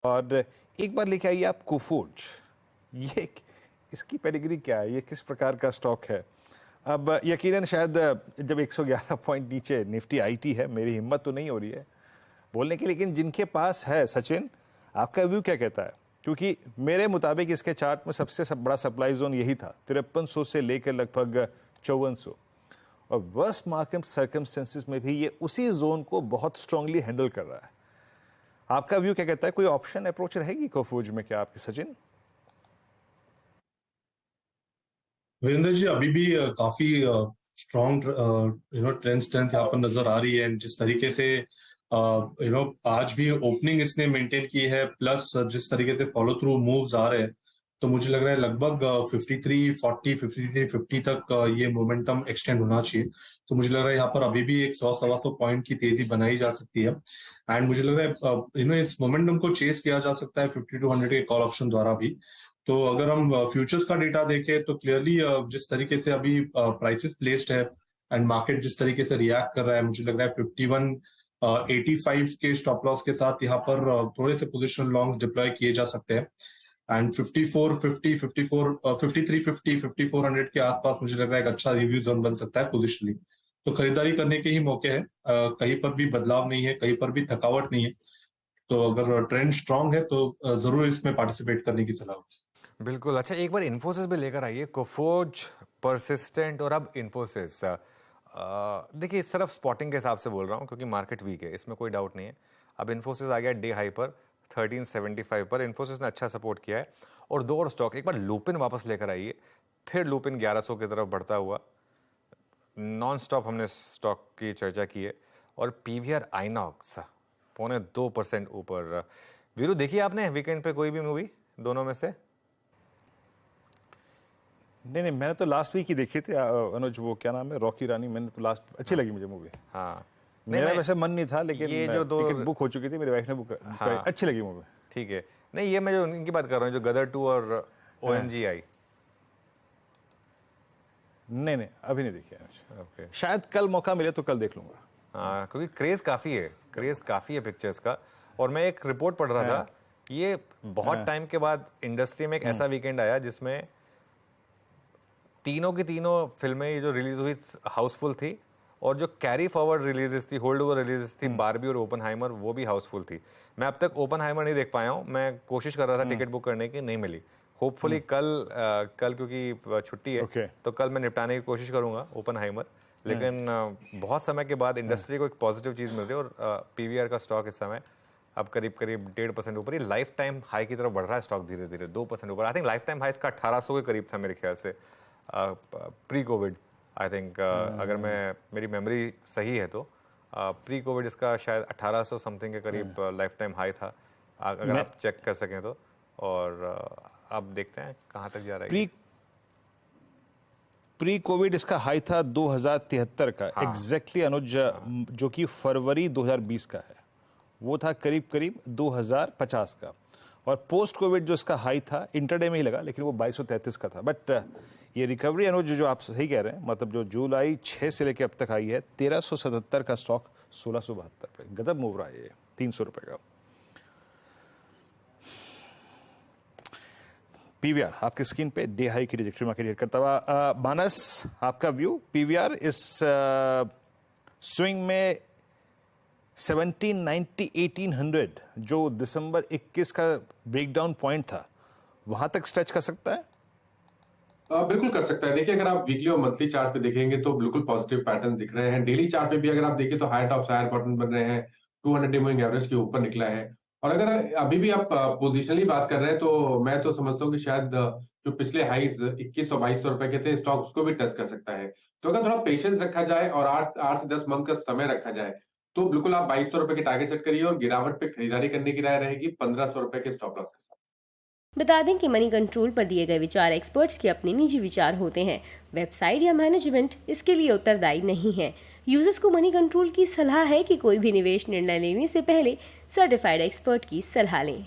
और एक बार लेके आइए आप कोफोर्ज। ये इसकी पेडिग्री क्या है, ये किस प्रकार का स्टॉक है? अब यकीनन शायद जब 111 पॉइंट नीचे निफ्टी आईटी है, मेरी हिम्मत तो नहीं हो रही है बोलने की, लेकिन जिनके पास है, सचिन आपका व्यू क्या कहता है? क्योंकि मेरे मुताबिक इसके चार्ट में सबसे बड़ा सप्लाई जोन यही था, 5300 से लेकर लगभग 5400, और वर्स्ट मार्केट सर्कमस्टेंसेस में भी ये उसी जोन को बहुत स्ट्रांगली हैंडल कर रहा है। आपका व्यू क्या कहता है? कोई ऑप्शन अप्रोच रहेगी कोफोर्ज में क्या आपकी, सचिन? वीरेंद्र जी, अभी भी काफी स्ट्रॉन्ग ट्रेंड स्ट्रेंथ यहाँ पर नजर आ रही है। जिस तरीके से आज भी ओपनिंग इसने मेंटेन की है, प्लस जिस तरीके से फॉलो थ्रू मूव्स आ रहे हैं, तो मुझे लग रहा है लगभग 5340 5350 तक ये मोमेंटम एक्सटेंड होना चाहिए। तो मुझे लग रहा है यहाँ पर अभी भी एक 100-125 पॉइंट की तेजी बनाई जा सकती है। एंड मुझे लग रहा है इस मोमेंटम को चेस किया जा सकता है 5200 के कॉल ऑप्शन द्वारा भी। तो अगर हम फ्यूचर्स का डेटा देखें तो क्लियरली जिस तरीके से अभी प्राइसेस प्लेस्ड है एंड मार्केट जिस तरीके से रिएक्ट कर रहा है, मुझे लग रहा है 5185 के स्टॉप लॉस के साथ यहाँ पर थोड़े से पोजिशन लॉन्ग्स डिप्लॉय किए जा सकते हैं। एंड 5450 5350 5400 के आसपास मुझे लग रहा है एक अच्छा रिव्यू जोन बन सकता है पोजिशनली। तो खरीदारी करने के ही मौके हैं। कहीं पर भी बदलाव नहीं है, कहीं पर भी थकावट नहीं है। तो अगर ट्रेंड स्ट्रांग है तो जरूर इसमें पार्टिसिपेट करने की सलाह। बिल्कुल। अच्छा, एक बार इन्फोसिस भी लेकर आइए, कोफोर्ज, परसिस्टेंट और अब इन्फोसिस। देखिए, सिर्फ स्पॉटिंग के हिसाब से बोल रहा हूँ क्योंकि मार्केट वीक है, इसमें कोई डाउट नहीं है। अब इन्फोसिस आ गया डे हाई पर 1375 पर। इन्फोसिस ने अच्छा सपोर्ट किया है। और दो और स्टॉक, एक बार लुपिन वापस लेकर आइए, फिर लुपिन 1100 की तरफ बढ़ता हुआ। नॉन स्टॉप हमने स्टॉक की चर्चा की है। और पीवीआर आइनॉक्स 0.25% ऊपर। वीरू, देखिए आपने वीकेंड पे कोई भी मूवी दोनों में से? नहीं, मैंने तो लास्ट वीक ही देखी थी अनुज, वो क्या नाम है, रॉकी रानी। मैंने तो लास्ट अच्छी लगी मुझे मूवी। हाँ, मेरा वैसे मन नहीं था, लेकिन ये जो दो टिकट बुक हो चुकी थी, मेरी वाइफ ने बुक। हाँ, अच्छी लगी मूवी। ठीक है। नहीं, ये मैं जो इनकी बात कर रहा हूँ, जो गदर 2 और OMG आई। नहीं, अभी नहीं देखी है। ओके, शायद कल मौका मिले तो कल देख लूंगा। हाँ, क्योंकि क्रेज काफी है पिक्चर्स का। और मैं एक रिपोर्ट पढ़ रहा था, ये बहुत टाइम के बाद इंडस्ट्री में एक ऐसा वीकेंड आया जिसमें तीनों की तीनों फिल्में जो रिलीज हुई हाउसफुल थी, और जो कैरी फॉरवर्ड रिलीजेस थी, होल्ड ओवर रिलीजेस थी, बारबी और ओपनहाइमर, वो भी हाउसफुल थी। मैं अब तक ओपनहाइमर नहीं देख पाया हूँ। मैं कोशिश कर रहा था टिकट बुक करने की, नहीं मिली। होपफुली कल क्योंकि छुट्टी है, तो कल मैं निपटाने की कोशिश करूंगा ओपनहाइमर। लेकिन बहुत समय के बाद इंडस्ट्री को एक पॉजिटिव चीज मिल रही है। और पीवीआर का स्टॉक इस समय अब करीब 1.5% ऊपर, ये लाइफ टाइम हाई की तरफ बढ़ रहा है स्टॉक धीरे धीरे, 2% ऊपर। I think life time high इसका 1800 के करीब था मेरे ख्याल से, प्री कोविड। आई थिंक अगर मेरी मेमोरी सही है तो प्री कोविड इसका शायद 1800 समथिंग के करीब लाइफ टाइम हाई था, अगर आप चेक कर सकें तो। और अब देखते हैं कहाँ तक जा रहा है। प्री कोविड इसका हाई था 2073 का। एग्जैक्टली अनुज, जो कि फरवरी 2020 का है, वो था करीब 2050 का। और पोस्ट कोविड जो इसका हाई था, इंटरडे में ही लगा, लेकिन वो 2233 का था। बट ये रिकवरी अनुज जो आप सही कह रहे हैं, मतलब जो जुलाई 6 से लेकर अब तक आई है, 1377 का स्टॉक 1672 पे गजब मूव रहा है, ये 300 रुपए का। पीवीआर आपकी स्क्रीन पे डे हाई की ट्रैजेक्टरी मार्केट हिट करता हुआ। मानस, आपका व्यू पीवीआर इस स्विंग में 1790 1800 जो दिसंबर 21 का ब्रेकडाउन पॉइंट था, वहां तक स्ट्रेच कर सकता है? बिल्कुल कर सकता है। देखिए, अगर आप वीकली और मंथली चार्ट पे देखेंगे तो बिल्कुल पॉजिटिव पैटर्न दिख रहे हैं। डेली चार्ट पे भी अगर आप देखें तो हायर टॉप्स हायर बॉटम बन रहे हैं, 200 डे मूविंग एवरेज के ऊपर निकला है। और अगर अभी भी आप पोजिशनली बात कर रहे हैं तो मैं तो समझता हूँ कि शायद जो पिछले हाईज 2100 2200 रुपए के थे, स्टॉक उसको भी टच कर सकता है। तो अगर थोड़ा पेशेंस रखा जाए और 8 से 10 मंथ का समय रखा जाए तो बिल्कुल आप 2200 रुपए के टारगेट सेट करिए और गिरावट पे खरीदारी करने की राय रहेगी 1500 रुपए के स्टॉप लॉस के साथ। बता दें कि मनी कंट्रोल पर दिए गए विचार एक्सपर्ट्स के अपने निजी विचार होते हैं। वेबसाइट या मैनेजमेंट इसके लिए उत्तरदायी नहीं है। यूजर्स को मनी कंट्रोल की सलाह है कि कोई भी निवेश निर्णय लेने से पहले सर्टिफाइड एक्सपर्ट की सलाह लें।